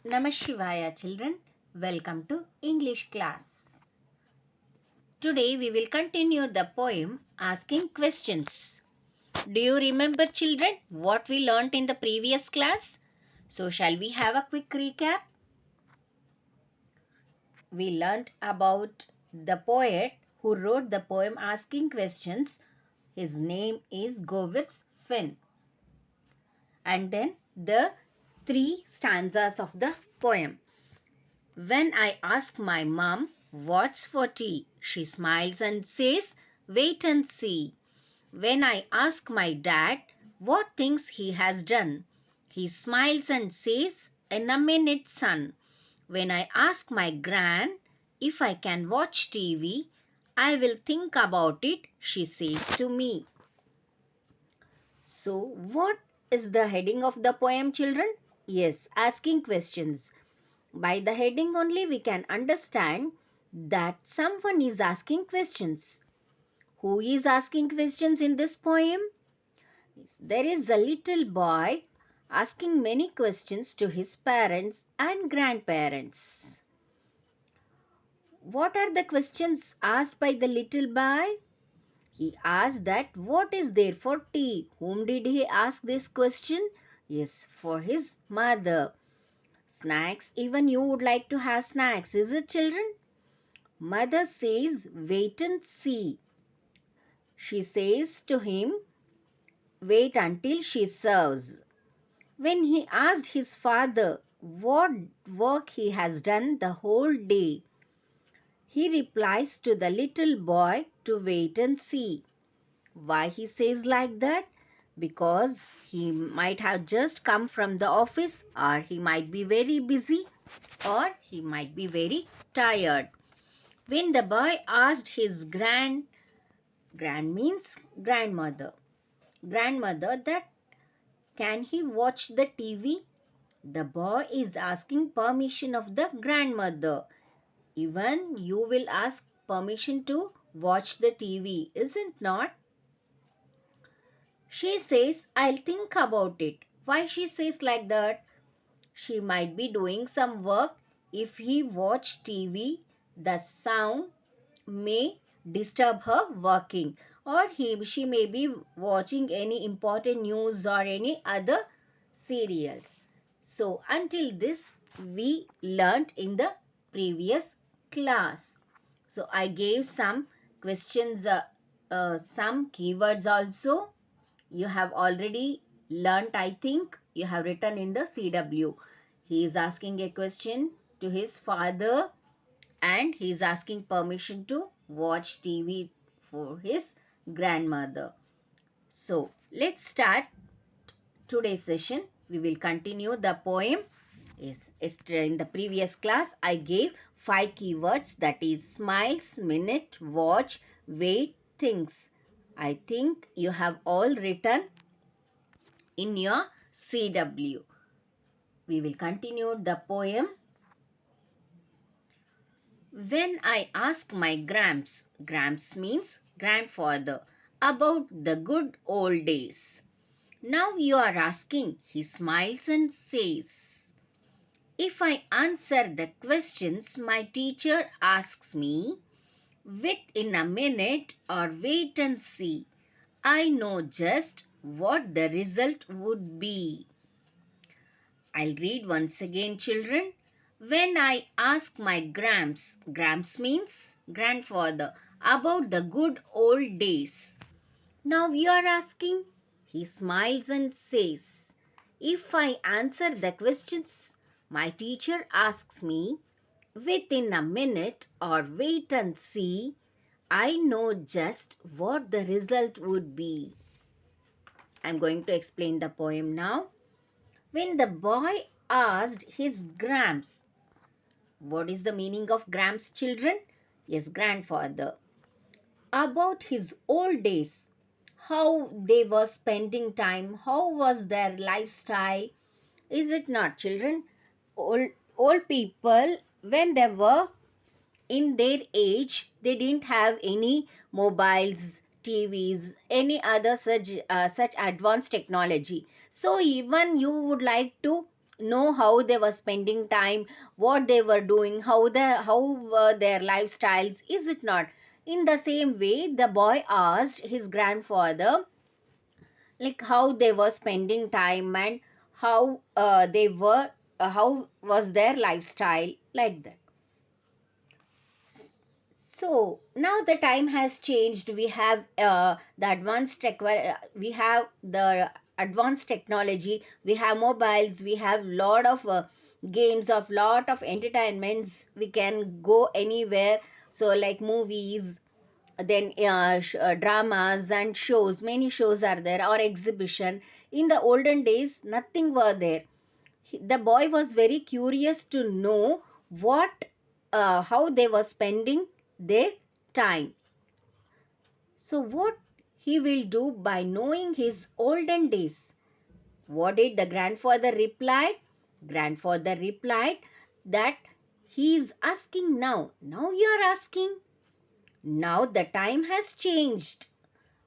Namah Shivaya children, welcome to English class. Today we will continue the poem Asking Questions. Do you remember children what we learnt in the previous class? So shall we have a quick recap? We learnt about the poet who wrote the poem Asking Questions. His name is Govitz Finn. And then the three stanzas of the poem. When I ask my mom what's for tea, she smiles and says, wait and see. When I ask my dad what things he has done, he smiles and says, in a minute, son. When I ask my gran if I can watch TV, I will think about it, she says to me. So, what is the heading of the poem, children? Yes, asking questions. By the heading only we can understand that someone is asking questions. Who is asking questions in this poem? Yes, there is a little boy asking many questions to his parents and grandparents. What are the questions asked by the little boy? He asked that what is there for tea? Whom did he ask this question? Yes, for his mother. Snacks, even you would like to have snacks, is it children? Mother says, wait and see. She says to him, wait until she serves. When he asked his father what work he has done the whole day, he replies to the little boy to wait and see. Why he says like that? Because he might have just come from the office, or he might be very busy, or he might be very tired. When the boy asked his grand means grandmother that can he watch the TV? The boy is asking permission of the grandmother. Even you will ask permission to watch the TV, isn't not? She says, I'll think about it. Why she says like that? She might be doing some work. If he watch TV, the sound may disturb her working, or she may be watching any important news or any other serials. So until this we learnt in the previous class. So I gave some questions, some keywords also. You have already learnt, I think. You have written in the CW. He is asking a question to his father and he is asking permission to watch TV for his grandmother. So, let's start today's session. We will continue the poem. In the previous class, I gave 5 keywords, that is smiles, minute, watch, wait, things. I think you have all written in your CW. We will continue the poem. When I ask my Gramps means grandfather, about the good old days. Now you are asking, he smiles and says. If I answer the questions my teacher asks me, within a minute or wait and see, I know just what the result would be. I'll read once again, children. When I ask my Gramps means grandfather, about the good old days. Now you are asking, he smiles and says, if I answer the questions my teacher asks me, within a minute or wait and see, I know just what the result would be. I'm going to explain the poem now. When the boy asked his Gramps, what is the meaning of Gramps, children? Yes, grandfather. About his old days, how they were spending time, how was their lifestyle. Is it not, children? Old people, when they were in their age, they didn't have any mobiles, TVs, any other such advanced technology. So even you would like to know how they were spending time, what they were doing, how were their lifestyles, is it not? In the same way, the boy asked his grandfather like how they were spending time and how they were how was their lifestyle, like that. So now the time has changed. We have we have the advanced technology. We have mobiles. We have lot of games, of lot of entertainments. We can go anywhere. So like movies, then dramas and shows. Many shows are there, or exhibition. In the olden days, nothing were there. The boy was very curious to know what how they were spending their time. So what he will do by knowing his olden days? What did the grandfather reply? Grandfather replied that he is asking now. Now you are asking. Now the time has changed.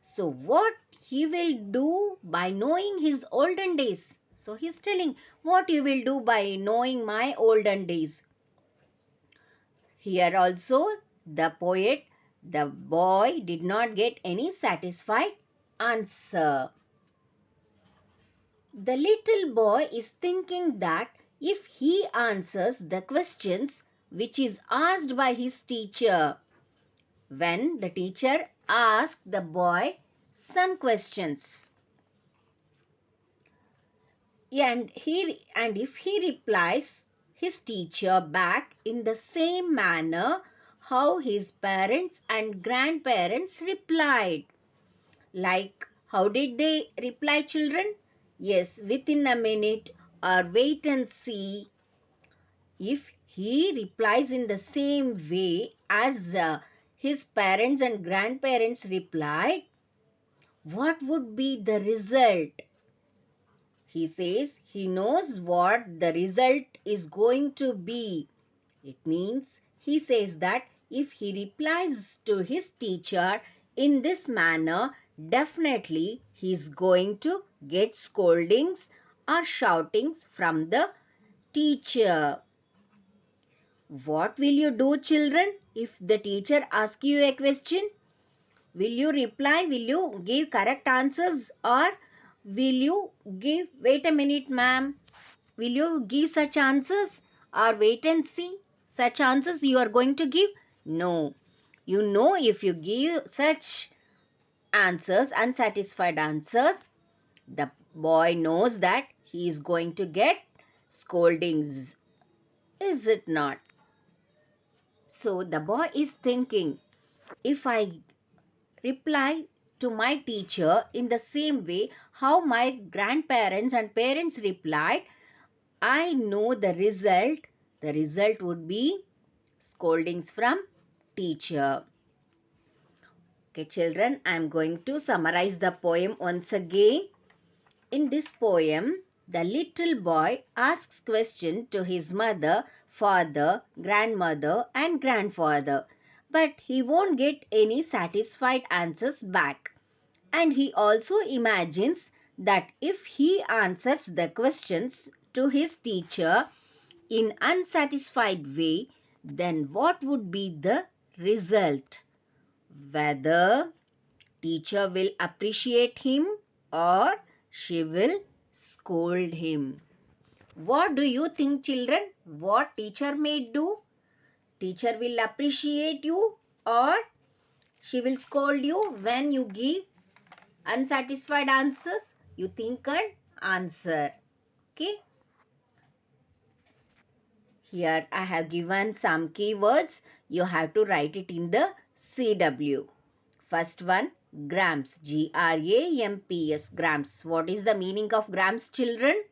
So what he will do by knowing his olden days? So he's telling what you will do by knowing my olden days. Here also the poet, the boy did not get any satisfied answer. The little boy is thinking that if he answers the questions which is asked by his teacher, when the teacher asked the boy some questions, and if he replies his teacher back in the same manner how his parents and grandparents replied. Like, how did they reply, children? Yes, within a minute, or wait and see. If he replies in the same way as his parents and grandparents replied, what would be the result? He says he knows what the result is going to be. It means he says that if he replies to his teacher in this manner, definitely he is going to get scoldings or shoutings from the teacher. What will you do, children, if the teacher asks you a question? Will you reply? Will you give correct answers, or will you give, wait a minute, ma'am? Will you give such answers, or wait and see? Such answers you are going to give? No. You know, if you give such answers, unsatisfied answers, the boy knows that he is going to get scoldings. Is it not? So the boy is thinking, if I reply to my teacher in the same way how my grandparents and parents replied, I know the result. The result would be scoldings from teacher. Okay, children, I am going to summarize the poem once again. In this poem, the little boy asks question to his mother, father, grandmother and grandfather. But he won't get any satisfied answers back. And he also imagines that if he answers the questions to his teacher in unsatisfied way, then what would be the result? Whether teacher will appreciate him or she will scold him. What do you think, children? What teacher may do? Teacher will appreciate you, or she will scold you when you give unsatisfied answers? You think and answer. Okay. Here I have given some keywords. You have to write it in the CW. First one, grams. G-R-A-M-P-S. Grams. What is the meaning of grams, children?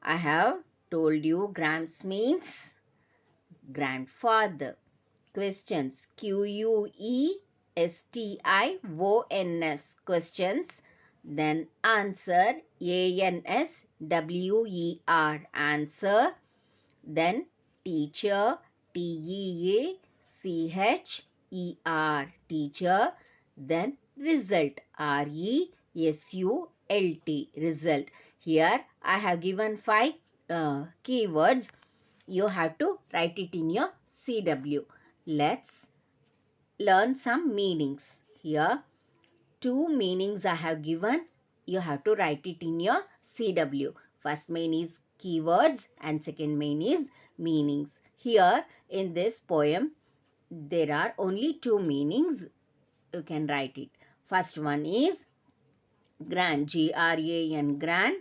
I have told you grams means grandfather. Questions. Questions. Questions. Then answer. Answer. Answer. Then teacher, Teacher, teacher. Then result, result, result. Here I have given 5 keywords, you have to write it in your CW. Let's learn some meanings. Here, two meanings I have given. You have to write it in your CW. First main is keywords and second main is meanings. Here in this poem, there are only two meanings. You can write it. First one is grand, G-R-A-N, grand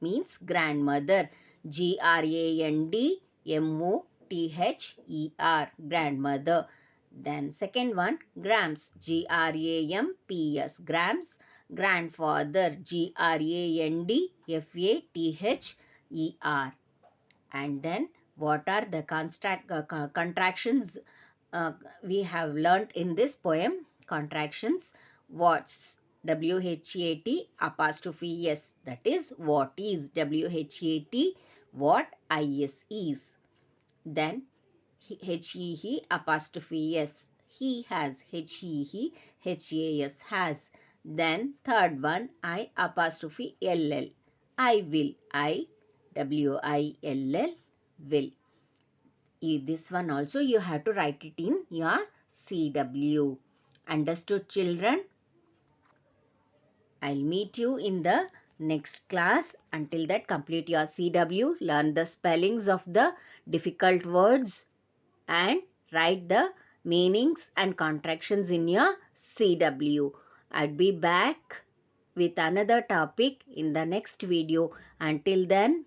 means grandmother, G-R-A-N-D-M-O-T-H-E-R, grandmother. Then second one, grams, G-R-A-M-P-S, grams, grandfather, G-R-A-N-D-F-A-T-H-E-R. And then what are the contractions uh, we have learnt in this poem? Contractions, what's, W-H-A-T apostrophe S, that is what is, W-H-A-T, what is is. Then H-E-He apostrophe S, he has, H-E-He, H-A-S, has. Then third one, I apostrophe L-L, I will, I, W-I-L-L, will. This one also you have to write it in your CW. Understood, children? I'll meet you in the next class. Until that, complete your CW, learn the spellings of the difficult words and write the meanings and contractions in your CW. I'll be back with another topic in the next video. Until then,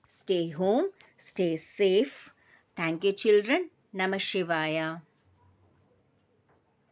stay home, stay safe. Thank you, children. Namah Shivaya.